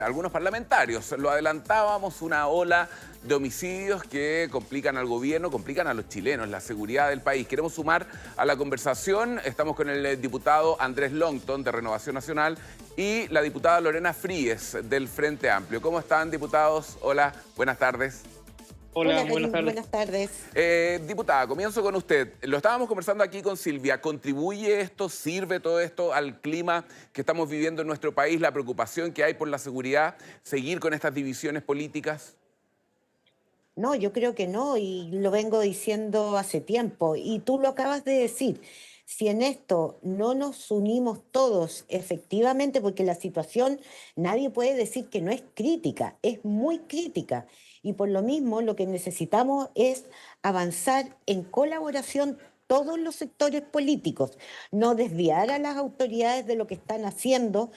Algunos parlamentarios. Lo adelantábamos, una ola de homicidios que complican al gobierno, complican a los chilenos, la seguridad del país. Queremos sumar a la conversación, estamos con el diputado Andrés Longton de Renovación Nacional y la diputada Lorena Fríes del Frente Amplio. ¿Cómo están, diputados? Hola, buenas tardes. Hola, Buenas Karim, tardes. buenas tardes. Diputada, comienzo con usted. Lo estábamos conversando aquí con Silvia. ¿Contribuye esto, sirve todo esto al clima que estamos viviendo en nuestro país, la preocupación que hay por la seguridad, seguir con estas divisiones políticas? No, yo creo que no, y lo vengo diciendo hace tiempo, y tú lo acabas de decir. Si en esto no nos unimos todos efectivamente, porque la situación nadie puede decir que no es crítica, es muy crítica. Y por lo mismo lo que necesitamos es avanzar en colaboración todos los sectores políticos, no desviar a las autoridades de lo que están haciendo.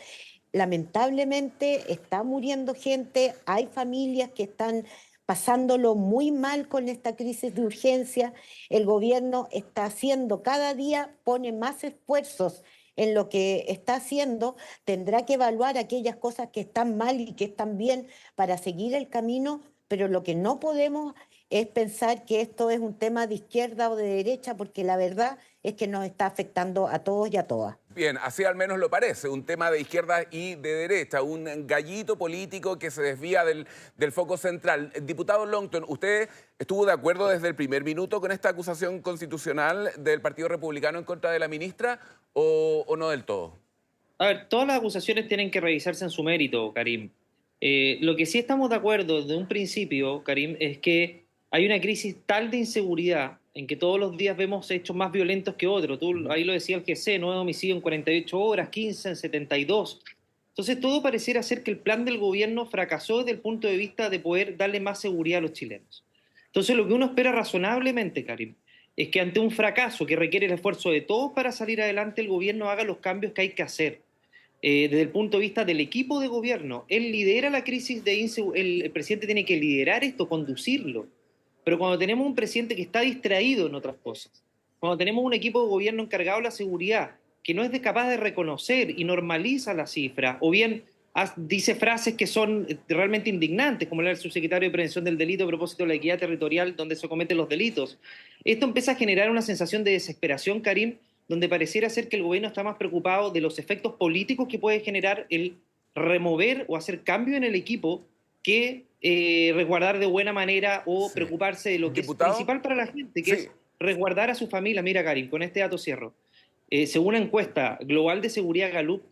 Lamentablemente está muriendo gente, hay familias que están pasándolo muy mal con esta crisis de urgencia. El gobierno está haciendo cada día, pone más esfuerzos en lo que está haciendo, tendrá que evaluar aquellas cosas que están mal y que están bien para seguir el camino, pero lo que no podemos es pensar que esto es un tema de izquierda o de derecha, porque la verdad es que nos está afectando a todos y a todas. Bien, así al menos lo parece, un tema de izquierda y de derecha, un gallito político que se desvía del foco central. Diputado Longton, ¿usted estuvo de acuerdo desde el primer minuto con esta acusación constitucional del Partido Republicano en contra de la ministra o no del todo? A ver, todas las acusaciones tienen que revisarse en su mérito, Karim. Lo que sí estamos de acuerdo desde un principio, Karim, es que hay una crisis tal de inseguridad en que todos los días vemos hechos más violentos que otros. Tú ahí lo decía el GC, 9 homicidios en 48 horas, 15 en 72. Entonces todo pareciera ser que el plan del gobierno fracasó desde el punto de vista de poder darle más seguridad a los chilenos. Entonces lo que uno espera razonablemente, Karim, es que ante un fracaso que requiere el esfuerzo de todos para salir adelante, el gobierno haga los cambios que hay que hacer. Desde el punto de vista del equipo de gobierno, él lidera la crisis de inseguridad, el presidente tiene que liderar esto, conducirlo. Pero cuando tenemos un presidente que está distraído en otras cosas, cuando tenemos un equipo de gobierno encargado de la seguridad, que no es capaz de reconocer y normaliza la cifra, o bien dice frases que son realmente indignantes, como el subsecretario de Prevención del Delito a propósito de la equidad territorial donde se cometen los delitos, esto empieza a generar una sensación de desesperación, Karim, donde pareciera ser que el gobierno está más preocupado de los efectos políticos que puede generar el remover o hacer cambio en el equipo que resguardar de buena manera o Sí. preocuparse de lo que es Diputado, principal para la gente, que sí. es resguardar a su familia. Mira, Karim, con este dato cierro. Según una encuesta global de seguridad Gallup,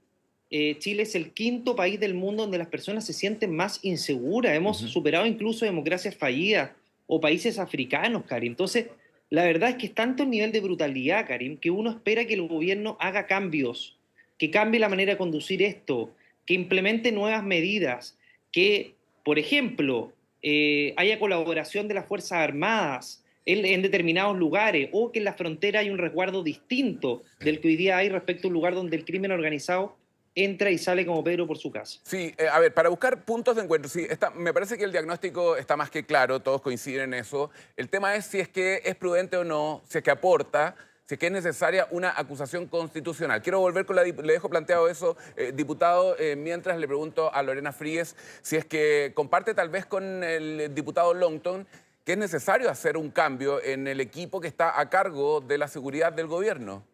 Chile es el quinto país del mundo donde las personas se sienten más inseguras. Hemos Ujú. superado incluso democracias fallidas o países africanos, Karim. Entonces, la verdad es que es tanto el nivel de brutalidad, Karim, que uno espera que el gobierno haga cambios, que cambie la manera de conducir esto, que implemente nuevas medidas, que, por ejemplo, haya colaboración de las Fuerzas Armadas en determinados lugares o que en la frontera hay un resguardo distinto del que hoy día hay respecto a un lugar donde el crimen organizado entra y sale como Pedro por su casa. Sí, a ver, para buscar puntos de encuentro, sí, me parece que el diagnóstico está más que claro, todos coinciden en eso. El tema es si es que es prudente o no, si es que aporta, si es que es necesaria una acusación constitucional. Quiero volver con le dejo planteado eso, diputado, mientras le pregunto a Lorena Fríes si es que comparte tal vez con el diputado Longton que es necesario hacer un cambio en el equipo que está a cargo de la seguridad del gobierno.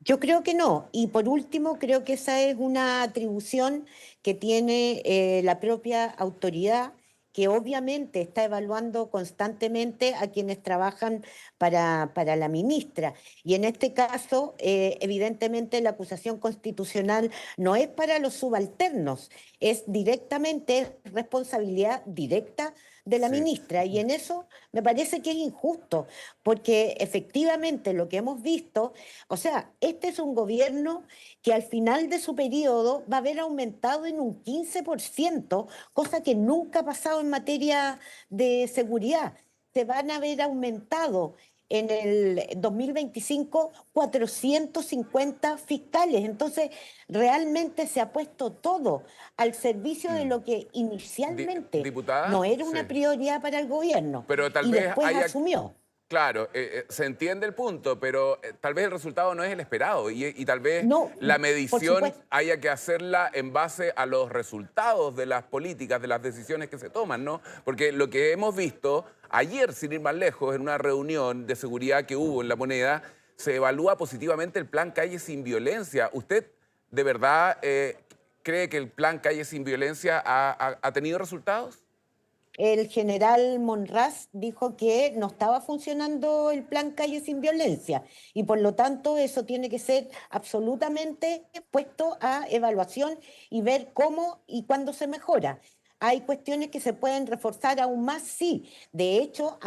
Yo creo que no. Y por último, creo que esa es una atribución que tiene la propia autoridad, que obviamente está evaluando constantemente a quienes trabajan para la ministra. Y en este caso, evidentemente, la acusación constitucional no es para los subalternos, es directamente responsabilidad directa de la Sí. ministra. Y en eso me parece que es injusto, porque efectivamente lo que hemos visto, o sea, este es un gobierno que al final de su periodo va a haber aumentado en un 15%, cosa que nunca ha pasado en materia de seguridad. Se van a haber aumentado en el 2025 450 fiscales. Entonces, realmente se ha puesto todo al servicio de Mm. lo que inicialmente Diputada, no era sí. una prioridad para el gobierno Pero tal y vez después haya, asumió. Claro, se entiende el punto, pero tal vez el resultado no es el esperado y tal vez No, la por medición supuesto. haya que hacerla en base a los resultados de las políticas, de las decisiones que se toman, ¿no? Porque lo que hemos visto ayer, sin ir más lejos, en una reunión de seguridad que hubo en La Moneda, se evalúa positivamente el plan Calle Sin Violencia. ¿Usted de verdad cree que el plan Calle Sin Violencia ha tenido resultados? El general Monraz dijo que no estaba funcionando el plan Calle Sin Violencia y por lo tanto eso tiene que ser absolutamente puesto a evaluación y ver cómo y cuándo se mejora. Hay cuestiones que se pueden reforzar aún más, sí. De hecho,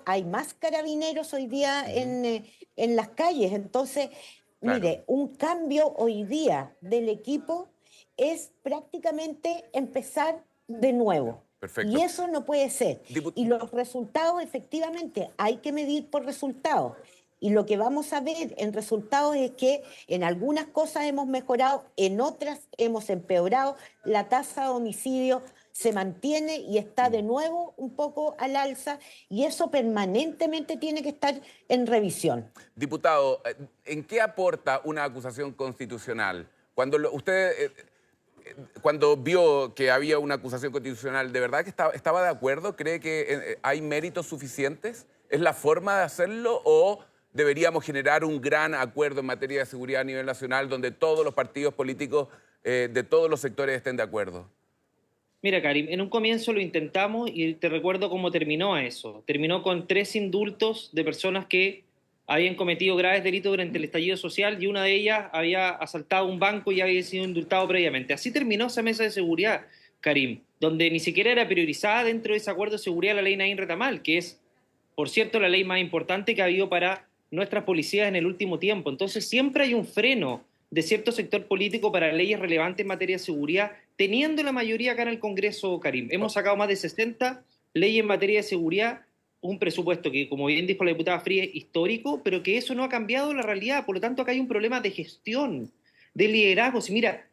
hay más carabineros hoy día Ujú. en las calles. Entonces, Claro, mire, un cambio hoy día del equipo es prácticamente empezar de nuevo. Y perfecto. eso no puede ser. Dipu- Y los resultados, efectivamente, hay que medir por resultados. Y lo que vamos a ver en resultados es que en algunas cosas hemos mejorado, en otras hemos empeorado. La tasa de homicidio se mantiene y está de nuevo un poco al alza y eso permanentemente tiene que estar en revisión. Diputado, ¿en qué aporta una acusación constitucional? Cuando usted, cuando vio que había una acusación constitucional, ¿de verdad que estaba de acuerdo? ¿Cree que hay méritos suficientes? ¿Es la forma de hacerlo o deberíamos generar un gran acuerdo en materia de seguridad a nivel nacional donde todos los partidos políticos de todos los sectores estén de acuerdo? Mira, Karim, en un comienzo lo intentamos y te recuerdo cómo terminó eso. Terminó con 3 indultos de personas que habían cometido graves delitos durante el estallido social y una de ellas había asaltado un banco y había sido indultado previamente. Así terminó esa mesa de seguridad, Karim, donde ni siquiera era priorizada dentro de ese acuerdo de seguridad la ley Naín Retamal, que es, por cierto, la ley más importante que ha habido para nuestras policías en el último tiempo. Entonces siempre hay un freno de cierto sector político para leyes relevantes en materia de seguridad, teniendo la mayoría acá en el Congreso, Karim. Hemos sacado más de 60 leyes en materia de seguridad, un presupuesto que, como bien dijo la diputada Frías, es histórico, pero que eso no ha cambiado la realidad. Por lo tanto, acá hay un problema de gestión, de liderazgo. Si mira,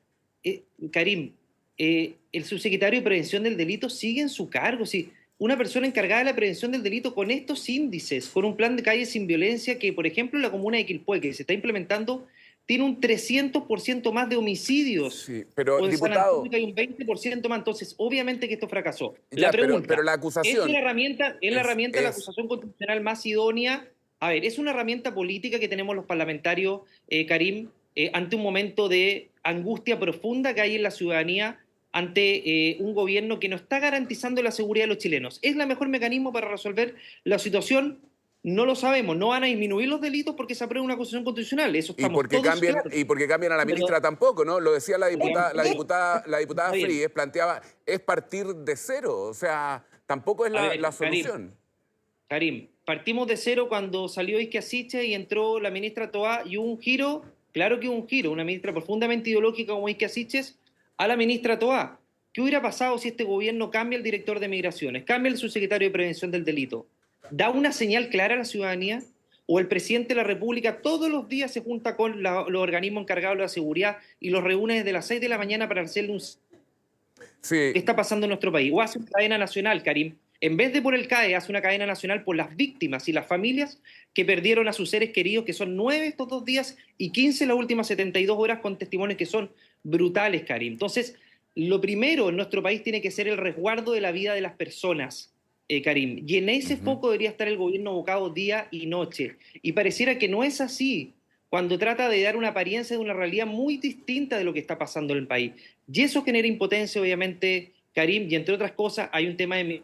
Karim, el subsecretario de Prevención del Delito sigue en su cargo. Si una persona encargada de la prevención del delito con estos índices, con un plan de calle sin violencia que, por ejemplo, en la comuna de Quilpué, que se está implementando, tiene un 300% más de homicidios. Sí, pero O en San Antonio diputado, que hay un 20% más. Entonces, obviamente que esto fracasó. La ya, pero pregunta, la ¿es acusación la herramienta de la es acusación constitucional más idónea? A ver, es una herramienta política que tenemos los parlamentarios, Karim, ante un momento de angustia profunda que hay en la ciudadanía ante un gobierno que no está garantizando la seguridad de los chilenos. ¿Es el mejor mecanismo para resolver la situación? No lo sabemos. No van a disminuir los delitos porque se aprueba una acusación constitucional. Eso y estamos todos claros. y porque cambian a la Pero, ministra tampoco, ¿no? Lo decía Eh, eh, la diputada está bien. Fríes, planteaba, es partir de cero, o sea, tampoco es A la ver, solución. Karim, partimos de cero cuando salió Isquia Siche y entró la ministra Toá y hubo un giro, claro que hubo un giro, una ministra profundamente ideológica como Isquia Siches a la ministra Toá. ¿Qué hubiera pasado si este gobierno cambia el director de migraciones, cambia el subsecretario de prevención del delito? ¿Da una señal clara a la ciudadanía? ¿O el presidente de la República todos los días se junta con los organismos encargados de la seguridad y los reúne desde las 6 de la mañana para hacerle un Sí, qué está pasando en nuestro país? O hace una cadena nacional, Karim. En vez de por el CAE, hace una cadena nacional por las víctimas y las familias que perdieron a sus seres queridos, que son 9 estos 2 días y 15 las últimas 72 horas, con testimonios que son brutales, Karim. Entonces, lo primero en nuestro país tiene que ser el resguardo de la vida de las personas, Karim. Y en ese ujú. foco debería estar el gobierno abocado día y noche. Y pareciera que no es así cuando trata de dar una apariencia de una realidad muy distinta de lo que está pasando en el país. Y eso genera impotencia, obviamente, Karim, y entre otras cosas hay un tema de...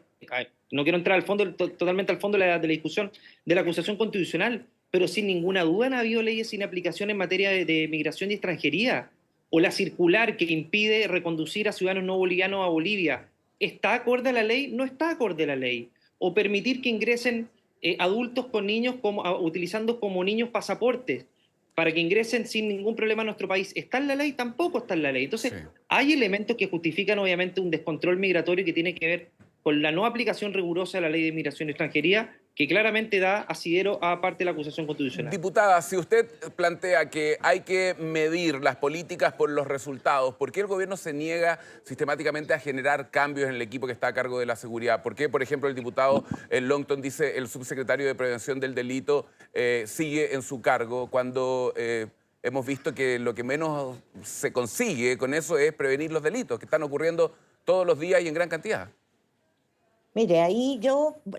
No quiero entrar al fondo, totalmente al fondo de la discusión de la acusación constitucional, pero sin ninguna duda han habido leyes sin aplicación en materia de migración y extranjería, o la circular que impide reconducir a ciudadanos no bolivianos a Bolivia. ¿Está acorde a la ley? No está acorde a la ley. O permitir que ingresen adultos con niños utilizando como niños pasaportes para que ingresen sin ningún problema a nuestro país. ¿Está en la ley? Tampoco está en la ley. Sí. Entonces, hay elementos que justifican obviamente un descontrol migratorio que tiene que ver con la no aplicación rigurosa de la ley de migración y extranjería, que claramente da asidero a parte de la acusación constitucional. Diputada, si usted plantea que hay que medir las políticas por los resultados, ¿por qué el gobierno se niega sistemáticamente a generar cambios en el equipo que está a cargo de la seguridad? ¿Por qué, por ejemplo, el diputado Longton dice el subsecretario de Prevención del Delito sigue en su cargo cuando hemos visto que lo que menos se consigue con eso es prevenir los delitos que están ocurriendo todos los días y en gran cantidad? Mire,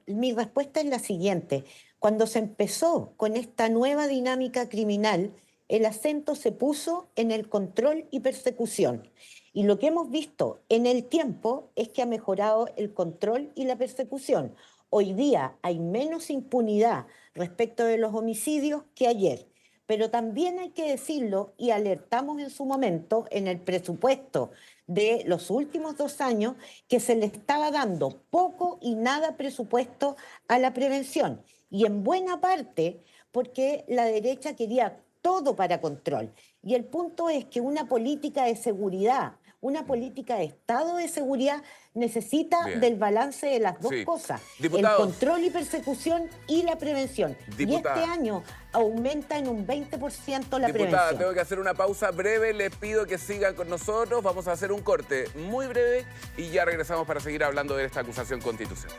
mi respuesta es la siguiente. Cuando se empezó con esta nueva dinámica criminal, el acento se puso en el control y persecución. Y lo que hemos visto en el tiempo es que ha mejorado el control y la persecución. Hoy día hay menos impunidad respecto de los homicidios que ayer. Pero también hay que decirlo, y alertamos en su momento en el presupuesto de los últimos 2 años, que se le estaba dando poco y nada presupuesto a la prevención. Y en buena parte porque la derecha quería todo para control. Y el punto es que una política de seguridad, una política de Estado de seguridad necesita Bien. del balance de las dos Sí. cosas, Diputados. el control y persecución y la prevención. Diputada. Y este año aumenta en un 20% la Diputada, prevención. tengo que hacer una pausa breve, les pido que sigan con nosotros, vamos a hacer un corte muy breve y ya regresamos para seguir hablando de esta acusación constitucional.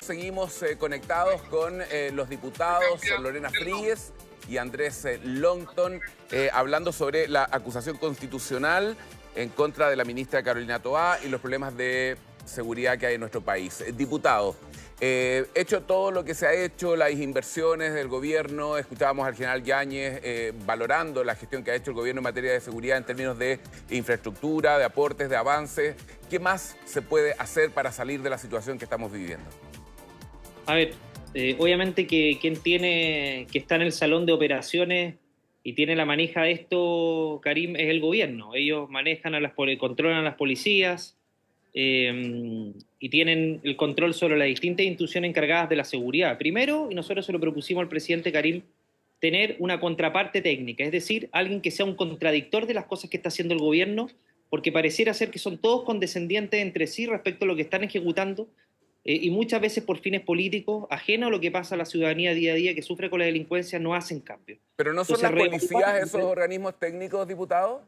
Seguimos conectados con los diputados Lorena Fríes y Andrés Longton hablando sobre la acusación constitucional en contra de la ministra Carolina Toá y los problemas de seguridad que hay en nuestro país. Diputado, hecho todo lo que se ha hecho, las inversiones del gobierno, escuchábamos al general Yáñez valorando la gestión que ha hecho el gobierno en materia de seguridad en términos de infraestructura, de aportes, de avances. ¿Qué más se puede hacer para salir de la situación que estamos viviendo? A ver, obviamente que quien está en el salón de operaciones y tiene la manija de esto, Karim, es el gobierno. Ellos controlan a las policías y tienen el control sobre las distintas instituciones encargadas de la seguridad. Primero, y nosotros se lo propusimos al presidente Karim, tener una contraparte técnica, es decir, alguien que sea un contradictor de las cosas que está haciendo el gobierno, porque pareciera ser que son todos condescendientes entre sí respecto a lo que están ejecutando, y muchas veces por fines políticos, ajeno a lo que pasa a la ciudadanía día a día que sufre con la delincuencia, no hacen cambio. ¿Pero no son Entonces, las policías esos organismos técnicos, diputado?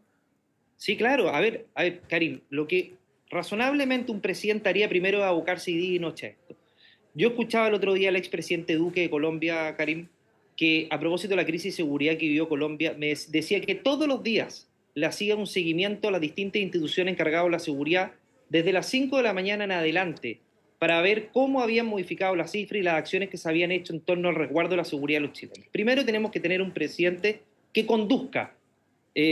Sí, claro. A ver, Karim, lo que razonablemente un presidente haría primero es abocarse día y noche a esto. Yo escuchaba el otro día al expresidente Duque de Colombia, Karim, que a propósito de la crisis de seguridad que vivió Colombia, me decía que todos los días le hacían un seguimiento a las distintas instituciones encargadas de la seguridad desde las 5 de la mañana en adelante, para ver cómo habían modificado las cifras y las acciones que se habían hecho en torno al resguardo de la seguridad de los chilenos. Primero tenemos que tener un presidente que conduzca,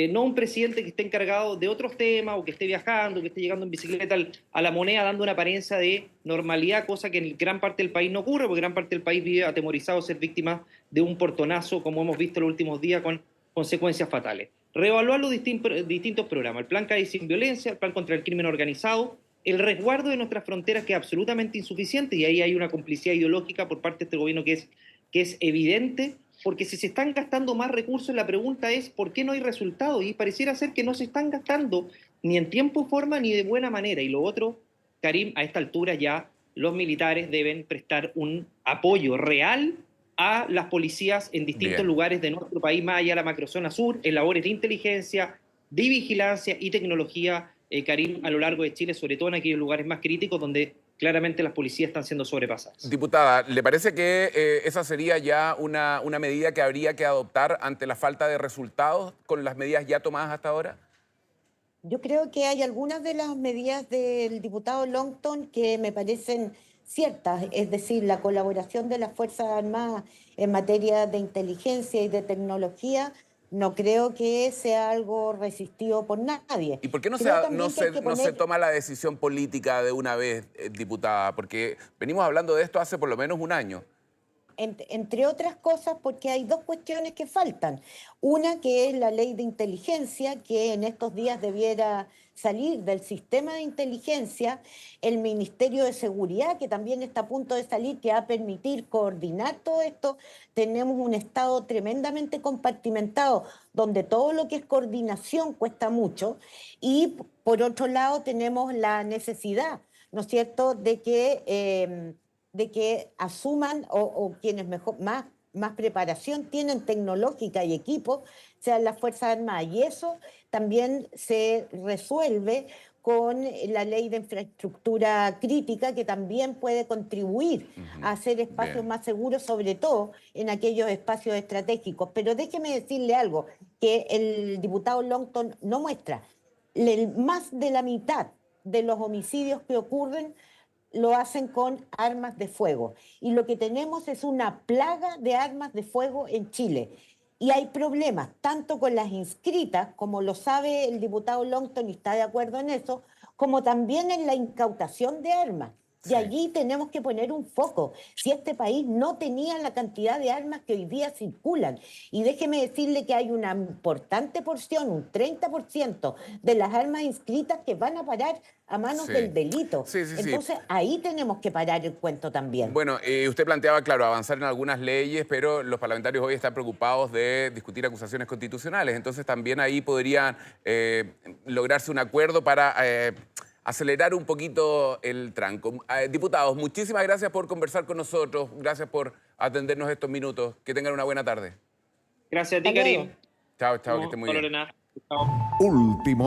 no un presidente que esté encargado de otros temas o que esté viajando, que esté llegando en bicicleta a la moneda dando una apariencia de normalidad, cosa que en gran parte del país no ocurre, porque gran parte del país vive atemorizado a ser víctima de un portonazo, como hemos visto en los últimos días, con consecuencias fatales. Reevaluar los distintos programas, el plan CAI sin violencia, el plan contra el crimen organizado, el resguardo de nuestras fronteras que es absolutamente insuficiente, y ahí hay una complicidad ideológica por parte de este gobierno que es evidente, porque si se están gastando más recursos, la pregunta es ¿por qué no hay resultados? Y pareciera ser que no se están gastando ni en tiempo, forma, ni de buena manera. Y lo otro, Karim, a esta altura ya los militares deben prestar un apoyo real a las policías en distintos lugares de nuestro país, más allá de la macrozona sur, en labores de inteligencia, de vigilancia y tecnología, Karim, a lo largo de Chile, sobre todo en aquellos lugares más críticos donde claramente las policías están siendo sobrepasadas. Diputada, ¿le parece que esa sería ya una medida que habría que adoptar ante la falta de resultados con las medidas ya tomadas hasta ahora? Yo creo que hay algunas de las medidas del diputado Longton que me parecen ciertas, es decir, la colaboración de las Fuerzas Armadas en materia de inteligencia y de tecnología, no creo que sea algo resistido por nadie. ¿Y por qué no Creo se toma la decisión política de una vez, diputada? Porque venimos hablando de esto hace por lo menos un año. Entre otras cosas, porque hay dos cuestiones que faltan. Una que es la ley de inteligencia, que en estos días debiera salir del sistema de inteligencia, el Ministerio de Seguridad, que también está a punto de salir, que va a permitir coordinar todo esto. Tenemos un Estado tremendamente compartimentado, donde todo lo que es coordinación cuesta mucho. Y por otro lado tenemos la necesidad, ¿no es cierto?, de que de que asuman o quienes mejor, más preparación tienen tecnológica y equipo sean las Fuerzas Armadas. Y eso también se resuelve con la ley de infraestructura crítica, que también puede contribuir a hacer espacios Bien. más seguros, sobre todo en aquellos espacios estratégicos. Pero déjeme decirle algo que el diputado Longton no muestra. Más de la mitad de los homicidios que ocurren lo hacen con armas de fuego. Y lo que tenemos es una plaga de armas de fuego en Chile. Y hay problemas, tanto con las inscritas, como lo sabe el diputado Longton y está de acuerdo en eso, como también en la incautación de armas. Y Sí. allí tenemos que poner un foco. Si este país no tenía la cantidad de armas que hoy día circulan, y déjeme decirle que hay una importante porción, un 30% de las armas inscritas que van a parar a manos Sí. del delito. Sí, sí, sí. Entonces ahí tenemos que parar el cuento también. Bueno, usted planteaba, claro, avanzar en algunas leyes, pero los parlamentarios hoy están preocupados de discutir acusaciones constitucionales. Entonces también ahí podrían lograrse un acuerdo para acelerar un poquito el tranco. Diputados, muchísimas gracias por conversar con nosotros. Gracias por atendernos estos minutos. Que tengan una buena tarde. Gracias a ti, Hasta luego. Karim. Chao, chao, que estén muy bien. Lorena. Chao. Último